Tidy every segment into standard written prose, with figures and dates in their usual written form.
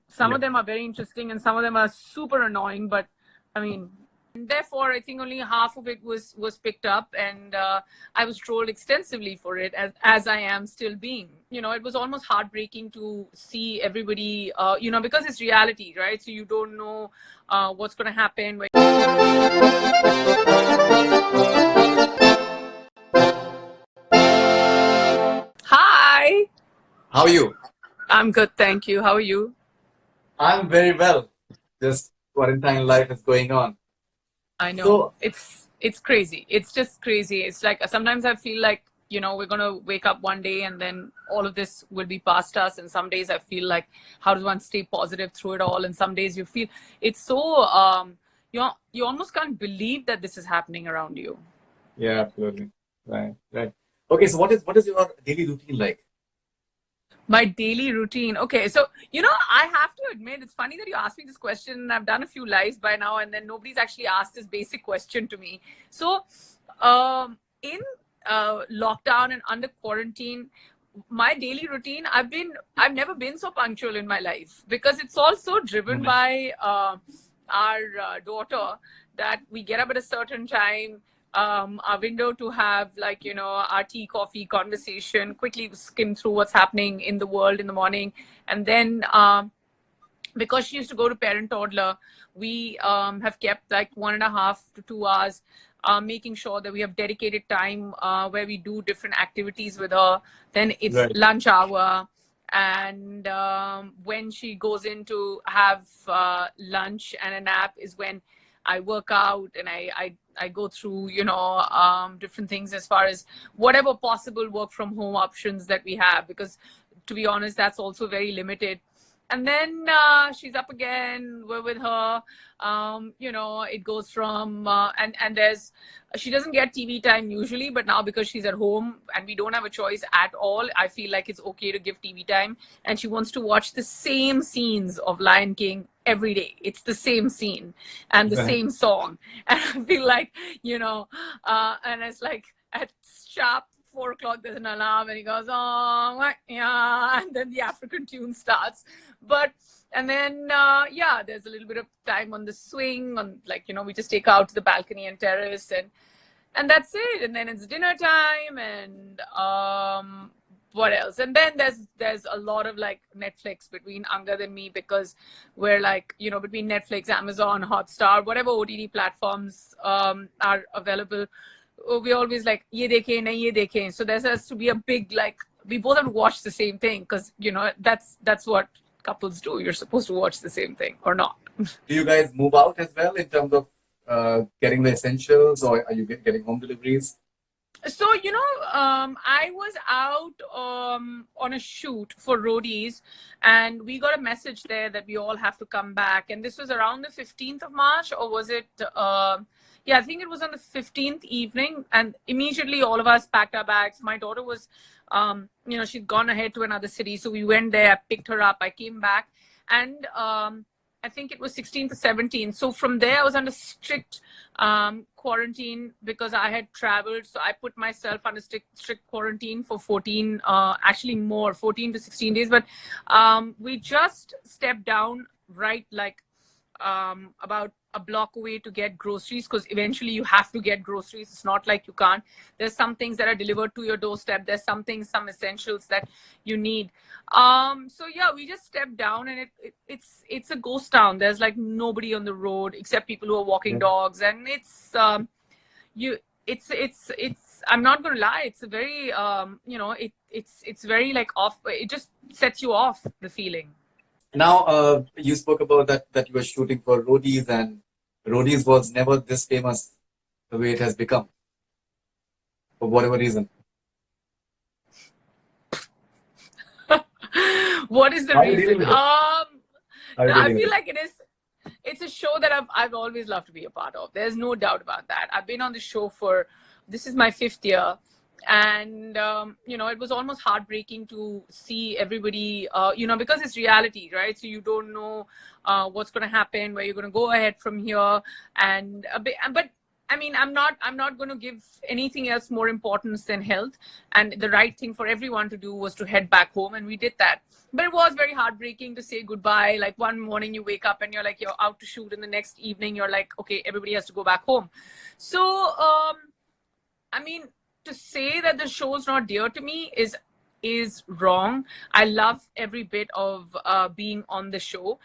some of them are very interesting and some of them are super annoying, but I mean, therefore I think only half of it was picked up, and I was trolled extensively for it, as I am still being. It was almost heartbreaking to see everybody, because it's reality, right? So you don't know what's going to happen. Hi. How are you? I'm good, thank you. How are you? I'm very well. Just quarantine life is going on. I know. So, It's crazy. It's just crazy. It's like sometimes I feel like, we're gonna wake up one day and then all of this will be past us. And some days I feel like, how does one stay positive through it all? And some days you feel it's so you almost can't believe that this is happening around you. yeah, absolutely. Right, right. Okay, so what is your daily routine like? My daily routine. Okay, so I have to admit, it's funny that you asked me this question. I've done a few lives by now, and then nobody's actually asked this basic question to me. So, in lockdown and under quarantine, my daily routine, I've never been so punctual in my life, because it's also driven by our daughter, that we get up at a certain time, our window to have, like, our tea, coffee conversation, quickly skim through what's happening in the world in the morning. And then because she used to go to parent toddler, we have kept like 1.5 to 2 hours, making sure that we have dedicated time where we do different activities with her. Then it's Right. lunch hour, and when she goes in to have lunch and a nap is when I work out, and I go through, different things as far as whatever possible work from home options that we have, because to be honest, that's also very limited. And then she's up again, we're with her. It goes from and there's she doesn't get TV time usually, but now because she's at home and we don't have a choice at all, I feel like it's okay to give TV time. And she wants to watch the same scenes of Lion King every day. It's the same scene and the Right. same song. And I feel like, and it's like at sharp 4 o'clock, there's an alarm, and he goes, oh, yeah, and then the African tune starts. And then, there's a little bit of time on the swing, on, like, we just take out to the balcony and terrace, and that's it. And then it's dinner time, and what else? And then there's a lot of like Netflix between Angad and me, because we're like, between Netflix, Amazon, Hotstar, whatever OTT platforms are available, we always like ye dekhe nahi ye dekhe. So there has to be a big, like, we both have to watch the same thing, because that's what couples do. You're supposed to watch the same thing or not. Do you guys move out as well in terms of getting the essentials, or are you getting home deliveries? So, I was out on a shoot for Roadies, and we got a message there that we all have to come back. And this was around the 15th of March, or was it? Yeah, I think it was on the 15th evening. And immediately all of us packed our bags. My daughter was, she'd gone ahead to another city. So we went there, I picked her up, I came back. And I think it was 16th or 17th. So from there, I was under strict quarantine, because I had traveled. So I put myself under strict quarantine for 14, actually more, 14 to 16 days. But we just stepped down, right, like about a block away to get groceries, because eventually you have to get groceries. It's not like you can't. There's some things that are delivered to your doorstep. There's some essentials that you need. So yeah, we just stepped down, and it's a ghost town. There's like nobody on the road except people who are walking dogs, and it's I'm not gonna lie, it's a very it's very like off. It just sets you off, the feeling. Now, you spoke about that you were shooting for Roadies, and Roadies was never this famous the way it has become, for whatever reason. What is the How are you dealing reason? with it? How are you I dealing with feel it? like it's a show that I've always loved to be a part of. There's no doubt about that. I've been on the show this is my 5th year. And it was almost heartbreaking to see everybody, because it's reality, right? So you don't know what's going to happen, where you're going to go ahead from here. And but I mean, I'm not going to give anything else more importance than health. And the right thing for everyone to do was to head back home, and we did that. But it was very heartbreaking to say goodbye. Like one morning you wake up and you're like, you're out to shoot, and the next evening you're like, okay, everybody has to go back home. So, I mean, to say that the show's not dear to me is wrong. I love every bit of being on the show.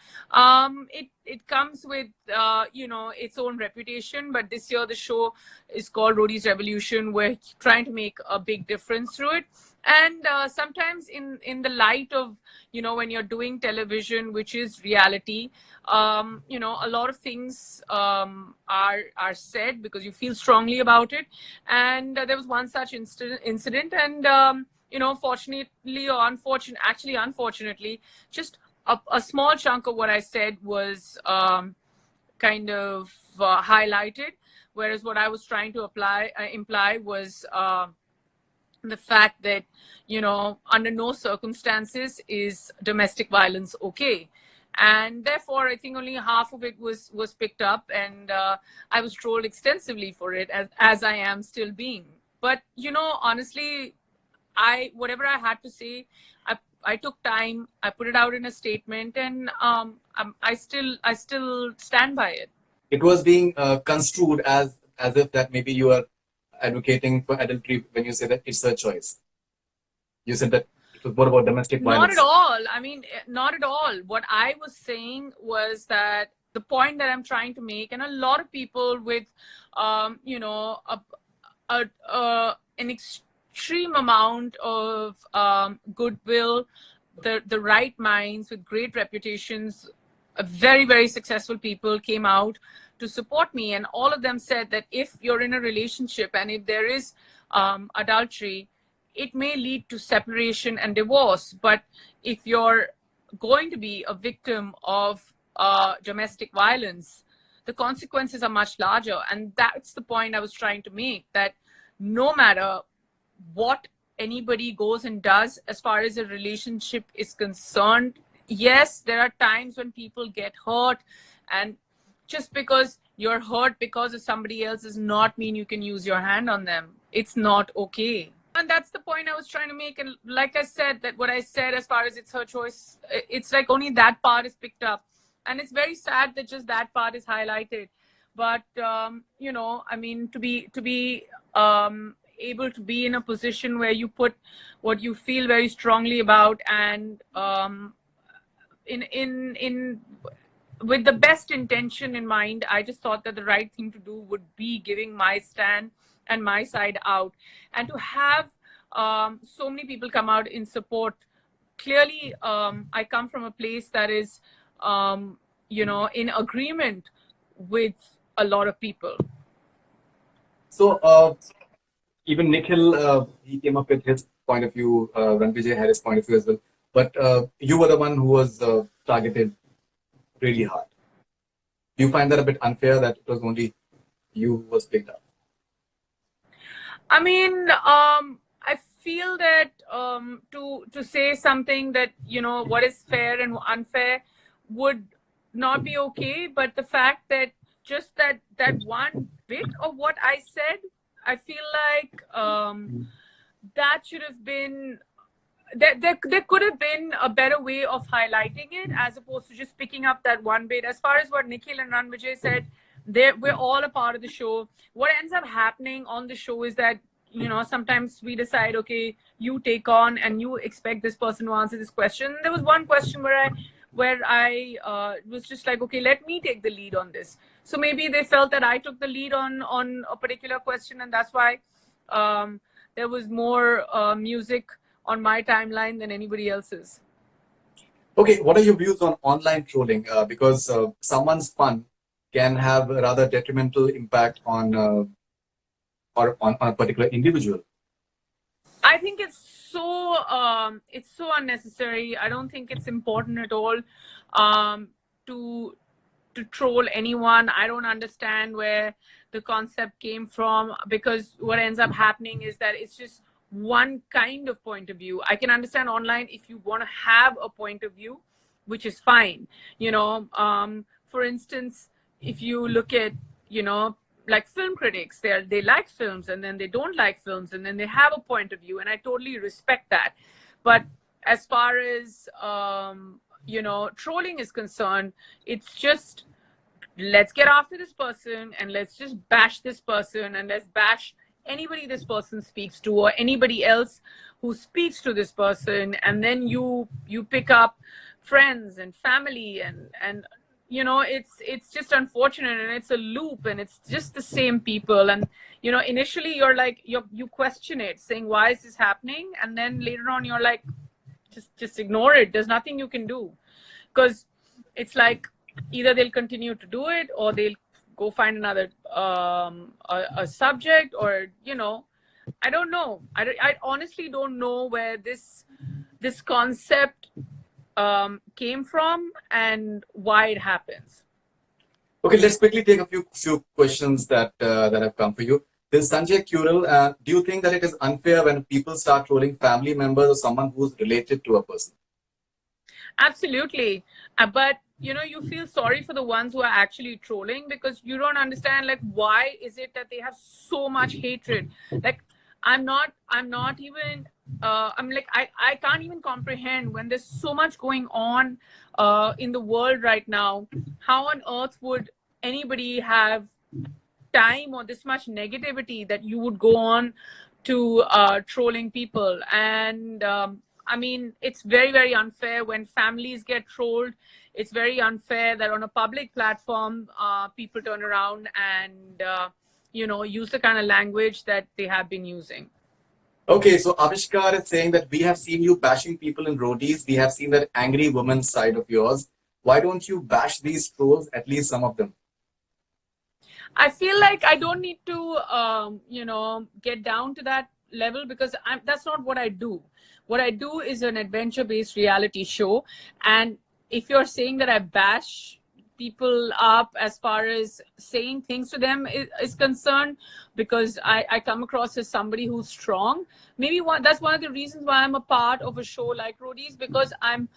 It comes with its own reputation, but this year the show is called Roadies Revolution. We're trying to make a big difference through it. And sometimes in the light of, when you're doing television, which is reality, a lot of things are said because you feel strongly about it. And there was one such incident, and fortunately or unfortunately, just a small chunk of what I said was kind of highlighted, whereas what I was trying to imply was the fact that, under no circumstances is domestic violence okay. And therefore, I think only half of it was picked up, and I was trolled extensively for it, as I am still being. But, honestly, whatever I had to say, I took time, I put it out in a statement, and I still stand by it. It was being construed as if that maybe you are advocating for adultery when you say that it's a choice. You said that it was more about domestic violence. Not at all. I mean, not at all. What I was saying was that the point that I'm trying to make, and a lot of people with, an extreme amount of goodwill, the right minds with great reputations, very, very successful people came out to support me. And all of them said that if you're in a relationship and if there is adultery, it may lead to separation and divorce. But if you're going to be a victim of domestic violence, the consequences are much larger. And that's the point I was trying to make, that no matter what anybody goes and does as far as a relationship is concerned, yes, there are times when people get hurt, and just because you're hurt because of somebody else does not mean you can use your hand on them. It's not okay. And that's the point I was trying to make. And like I said, that what I said as far as it's her choice, it's like only that part is picked up. And it's very sad that just that part is highlighted. But, I mean, to be able to be in a position where you put what you feel very strongly about, and with the best intention in mind, I just thought that the right thing to do would be giving my stand and my side out, and to have so many people come out in support. Clearly, I come from a place that is, in agreement with a lot of people. So even Nikhil, he came up with his point of view. Ranvijay had his point of view as well. But you were the one who was targeted really hard. Do you find that a bit unfair that it was only you who was picked up? I mean, I feel that to say something that, what is fair and unfair would not be okay. But the fact that just that one bit of what I said, I feel like that should have been, there could have been a better way of highlighting it, as opposed to just picking up that one bit. As far as what Nikhil and Ranvijay said, we're all a part of the show. What ends up happening on the show is that, sometimes we decide, okay, you take on and you expect this person to answer this question. There was one question where I was just like, okay, let me take the lead on this. So maybe they felt that I took the lead on a particular question, and that's why there was more music on my timeline than anybody else's. Okay, what are your views on online trolling? Because someone's fun can have a rather detrimental impact on a particular individual. I think it's so unnecessary. I don't think it's important at all to troll anyone. I don't understand where the concept came from, because what ends up happening is that it's just one kind of point of view. I can understand online if you want to have a point of view, which is fine. For instance, if you look at, like film critics. They like films, and then they don't like films, and then they have a point of view, and I totally respect that. But as far as trolling is concerned, it's just, let's get after this person and let's just bash this person, and let's bash anybody this person speaks to, or anybody else who speaks to this person, and then you pick up friends and family, and it's just unfortunate, and it's a loop, and it's just the same people. And initially you're like, you question it, saying, why is this happening? And then later on you're like, just ignore it. There's nothing you can do, because it's like either they'll continue to do it, or they'll go find another a subject, or I don't know. I honestly don't know where this concept came from and why it happens. Okay, let's quickly take a few questions that have come for you. This Sanjay Kural, do you think that it is unfair when people start trolling family members or someone who's related to a person? Absolutely. But you feel sorry for the ones who are actually trolling, because you don't understand, like, why is it that they have so much hatred? Like, I'm even I can't even comprehend, when there's so much going on in the world right now, how on earth would anybody have time or this much negativity that you would go on to trolling people? And I mean, it's very, very unfair when families get trolled. It's very unfair that on a public platform, people turn around and use the kind of language that they have been using. Okay, so Avishkar is saying that we have seen you bashing people in Roadies. We have seen that angry woman side of yours. Why don't you bash these trolls, at least some of them? I feel like I don't need to, get down to that level, because that's not what I do. What I do is an adventure-based reality show. And if you're saying that I bash people up as far as saying things to them is concerned, because I come across as somebody who's strong, maybe that's one of the reasons why I'm a part of a show like Roadies, because I'm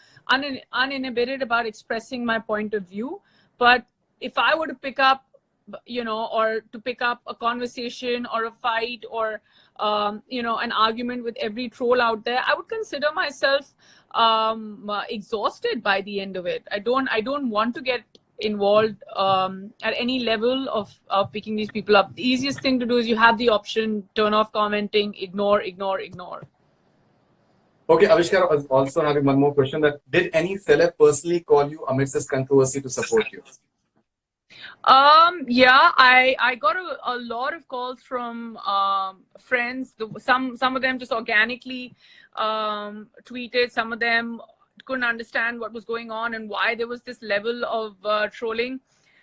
uninhibited about expressing my point of view. But if I were to pick up or to pick up a conversation or a fight or, an argument with every troll out there, I would consider myself exhausted by the end of it. I don't want to get involved at any level of picking these people up. The easiest thing to do is you have the option, turn off commenting, ignore. Okay, Avishkar is also having one more question, that did any celeb personally call you amidst this controversy to support you? Yeah, I got a lot of calls from friends. Some of them just organically tweeted. Some of them couldn't understand what was going on and why there was this level of trolling.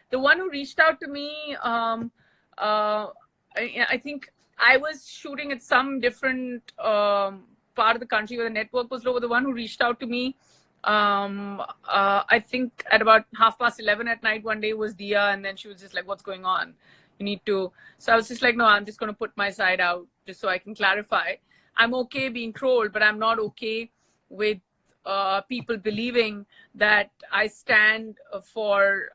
The one who reached out to me, I think I was shooting at some different part of the country where the network was low. The one who reached out to me, I think at about 11:30 at night one day, was Dia, and then she was just like, what's going on? You need to. So I was just like, no, I'm just going to put my side out just so I can clarify. I'm okay being trolled, but I'm not okay with people believing that I stand for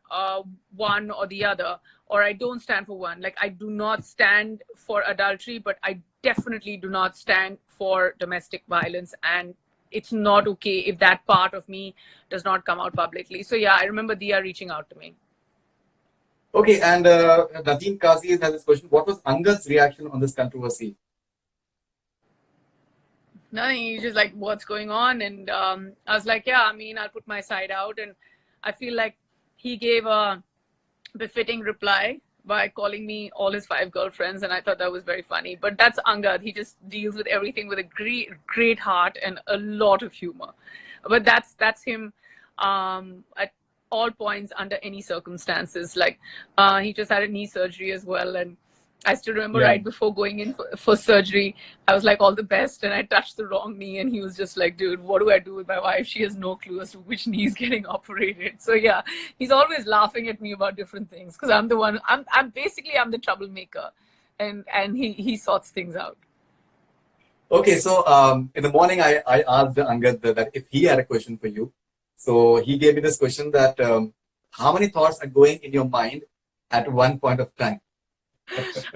one or the other, or I don't stand for one. Like, I do not stand for adultery, but I definitely do not stand for domestic violence, and it's not okay if that part of me does not come out publicly. So yeah, I remember Dia reaching out to me. Okay, and Nadeem Kazi has this question. What was Angad's reaction on this controversy? Nothing. He's just like, what's going on? And I was like, yeah, I mean, I'll put my side out. And I feel like he gave a befitting reply by calling me all his 5 girlfriends, and I thought that was very funny. But that's Angad. He just deals with everything with a great heart and a lot of humor. But that's him at all points, under any circumstances. Like, he just had a knee surgery as well, and I still remember right before going in for surgery, I was like, all the best, and I touched the wrong knee, and he was just like, dude, what do I do with my wife? She has no clue as to which knee is getting operated. So yeah, he's always laughing at me about different things, because I'm the one, I'm the troublemaker, and he sorts things out. Okay, so in the morning, I asked Angad that if he had a question for you. So he gave me this question that how many thoughts are going in your mind at one point of time?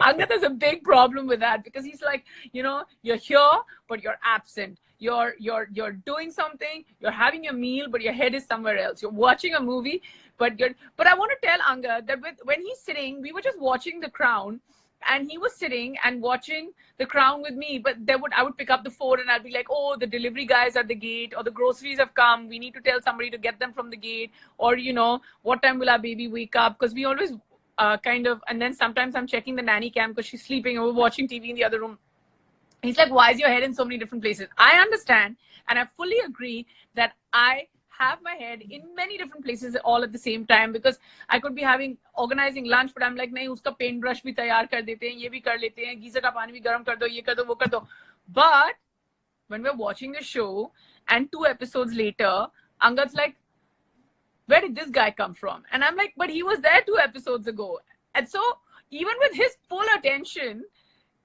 Angad has a big problem with that because he's like, you're here, but you're absent. You're doing something, you're having a meal, but your head is somewhere else. You're watching a movie, but I want to tell Angad that when he's sitting, we were just watching The Crown, and he was sitting and watching The Crown with me, but I would pick up the phone and I'd be like, oh, the delivery guys at the gate, or the groceries have come, we need to tell somebody to get them from the gate, or what time will our baby wake up, because we always and then sometimes I'm checking the nanny cam because she's sleeping and we're watching TV in the other room. He's like, why is your head in so many different places? I understand, and I fully agree that I have my head in many different places all at the same time, because I could be organizing lunch, but I'm like, nahi, uska paintbrush bhi taiyar kar dete hain, ye bhi kar lete hain, geyser ka pani bhi garam kar do, ye kar do, wo kar do. But when we're watching the show and 2 episodes later, Angad's like, where did this guy come from? And I'm like, but he was there 2 episodes ago. And so even with his full attention,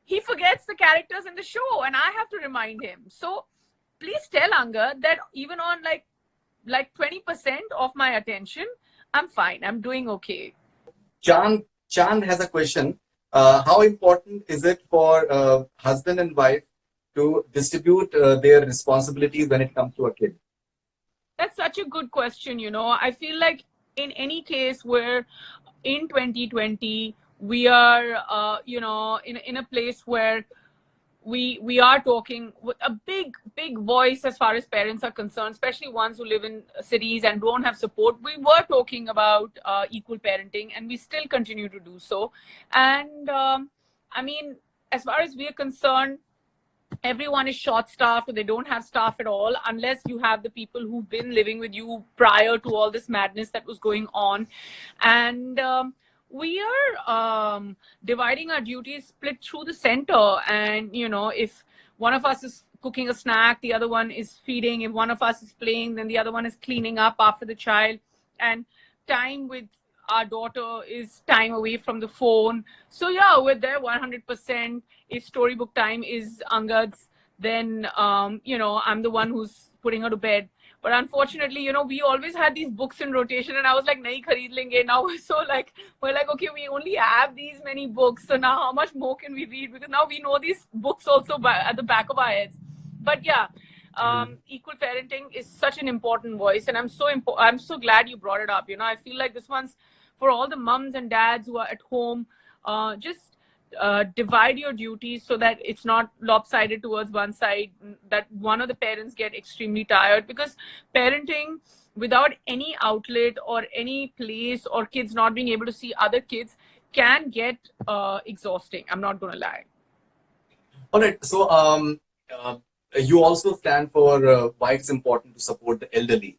he forgets the characters in the show, and I have to remind him. So please tell Angad that even on like 20% of my attention, I'm fine. I'm doing okay. Chand has a question. How important is it for husband and wife to distribute their responsibilities when it comes to a kid? That's such a good question. I feel like in any case where in 2020 we are, in a place where we are talking with a big voice as far as parents are concerned, especially ones who live in cities and don't have support. We were talking about equal parenting, and we still continue to do so. And I mean, as far as we are concerned, everyone is short-staffed, or they don't have staff at all, unless you have the people who've been living with you prior to all this madness that was going on. And we are dividing our duties split through the center. And, if one of us is cooking a snack, the other one is feeding. If one of us is playing, then the other one is cleaning up after the child. And time with our daughter is time away from the phone. So yeah, we're there 100%. If storybook time is Angad's, then I'm the one who's putting her to bed. But unfortunately, we always had these books in rotation, and I was like, nahi khareed lenge. Now we're like, okay, we only have these many books, so now how much more can we read? Because now we know these books also at the back of our heads. But yeah, equal parenting is such an important voice, and I'm so glad you brought it up. I feel like this one's for all the mums and dads who are at home. Just divide your duties so that it's not lopsided towards one side, that one of the parents get extremely tired, because parenting without any outlet or any place, or kids not being able to see other kids, can get exhausting. I'm not gonna lie. All right, so you also stand for why it's important to support the elderly.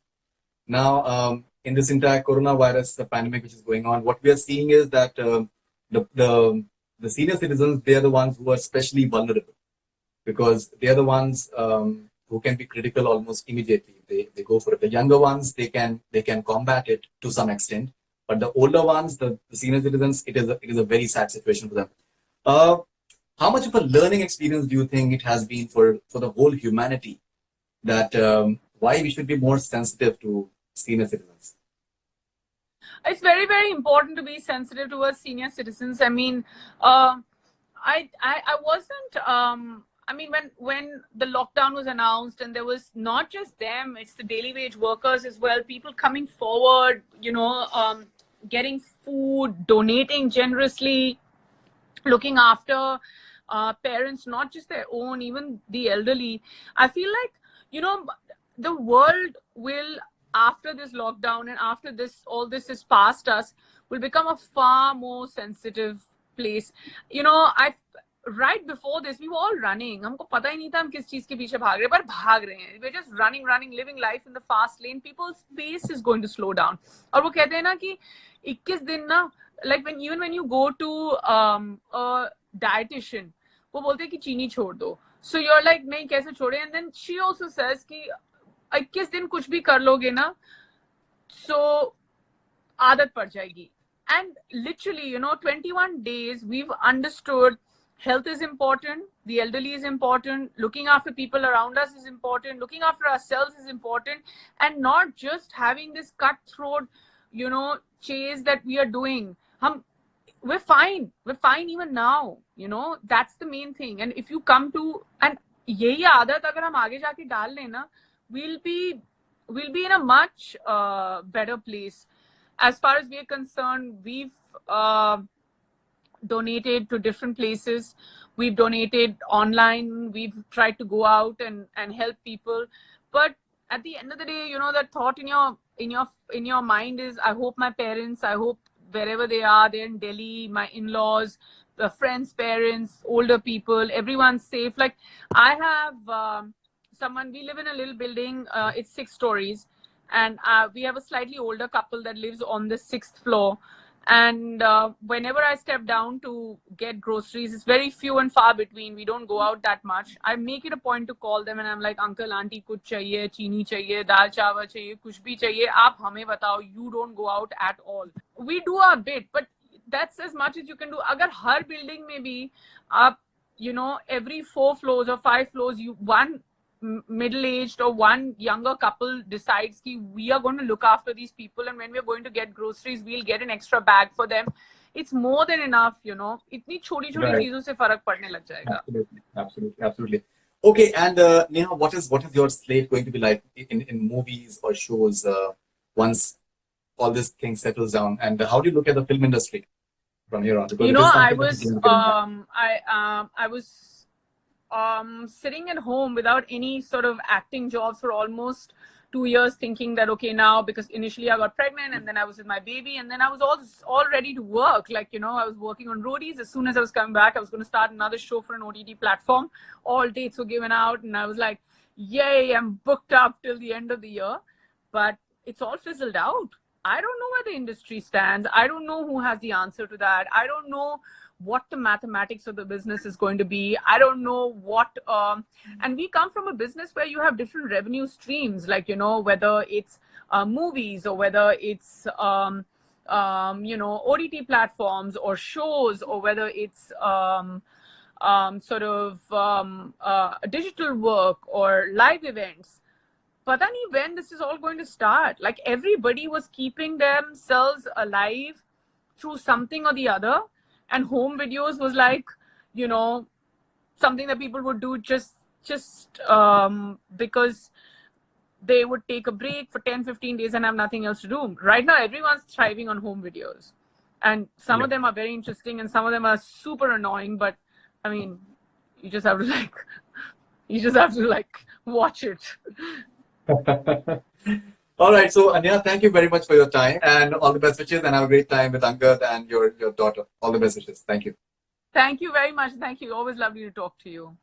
Now, in this entire coronavirus, the pandemic which is going on, what we are seeing is that the senior citizens, they are the ones who are especially vulnerable, because they are the ones who can be critical almost immediately. They go for it. The younger ones, they can combat it to some extent, but the older ones, the senior citizens, it is a very sad situation for them. How much of a learning experience do you think it has been for the whole humanity, that why we should be more sensitive to senior citizens? It's very, very important to be sensitive towards senior citizens. I mean, I wasn't. I mean, when the lockdown was announced, and there was not just them, it's the daily wage workers as well. People coming forward, getting food, donating generously, looking after parents, not just their own, even the elderly. I feel like, the world will, after this lockdown and after all this is past us, will become a far more sensitive place. Right before this, we were all running. हमको पता ही नहीं था हम किस चीज के पीछे भाग रहे हैं, पर भाग रहे हैं. We're just running, living life in the fast lane. People's pace is going to slow down. और वो कहते हैं ना कि 21 दिन ना, like when you go to a dietitian, वो बोलते हैं कि चीनी छोड़ दो. So you're like, नहीं कैसे छोड़े? And then she also says कि 21 दिन कुछ भी कर लोगे ना, so आदत पड़ जाएगी. And literally, 21 days, we've understood health is important, the elderly is important, looking after people around us is important, looking after ourselves is important, and not just having this cutthroat, chase that we are doing. we're fine. We're fine even now. You know, that's the main thing. And if you come to, and यही आदत अगर हम आगे जाके डाल लेना, we'll be in a much better place. As far as we're concerned, we've donated to different places. We've donated online. We've tried to go out and help people. But at the end of the day, you know, that thought in your mind is, I hope my parents, I hope wherever they are, they're in Delhi, my in-laws, the friends, parents, older people, everyone's safe. Like I have someone, we live in a little building, it's 6 stories, and we have a slightly older couple that lives on the 6th floor. And whenever I step down to get groceries, it's very few and far between. We don't go out that much. I make it a point to call them, and I'm like, uncle, auntie, kuch chahiye, chini chahiye, dal chawal chahiye, kuch bhi chahiye, aap hame batao. You don't go out at all. We do our bit, but that's as much as you can do. Agar har building mein bhi, you know, every 4 floors or 5 floors, one middle-aged or one younger couple decides that we are going to look after these people, and when we're going to get groceries, we'll get an extra bag for them. It's more than enough, you know. इतनी छोटी-छोटी चीजों से फर्क पड़ने लग जाएगा. Absolutely. Okay, and Neha, what is your slate going to be like in movies or shows once all this thing settles down? And how do you look at the film industry from here on? Because you know, I was sitting at home without any sort of acting jobs for almost 2 years, thinking that, okay, now, because initially I got pregnant and then I was with my baby, and then I was all ready to work. Like, you know, I was working on Roadies. As soon as I was coming back, I was going to start another show for an OTT platform. All dates were given out, and I was like, yay, I'm booked up till the end of the year. But it's all fizzled out. I don't know where the industry stands. I don't know who has the answer to that. I don't know what the mathematics of the business is going to be. I don't know what, and we come from a business where you have different revenue streams, like, you know, whether it's movies or whether it's, you know, OTT platforms or shows, or whether it's sort of digital work or live events. Pata nahi when this is all going to start. Like, everybody was keeping themselves alive through something or the other. And home videos was like, you know, something that people would do just because they would take a break for 10-15 days and have nothing else to do. Right now, everyone's thriving on home videos. And some of them are very interesting and some of them are super annoying. But, I mean, you just have to watch it. All right. So, Neha, thank you very much for your time and all the best wishes, and have a great time with Angad and your daughter. All the best wishes. Thank you. Thank you very much. Thank you. Always lovely to talk to you.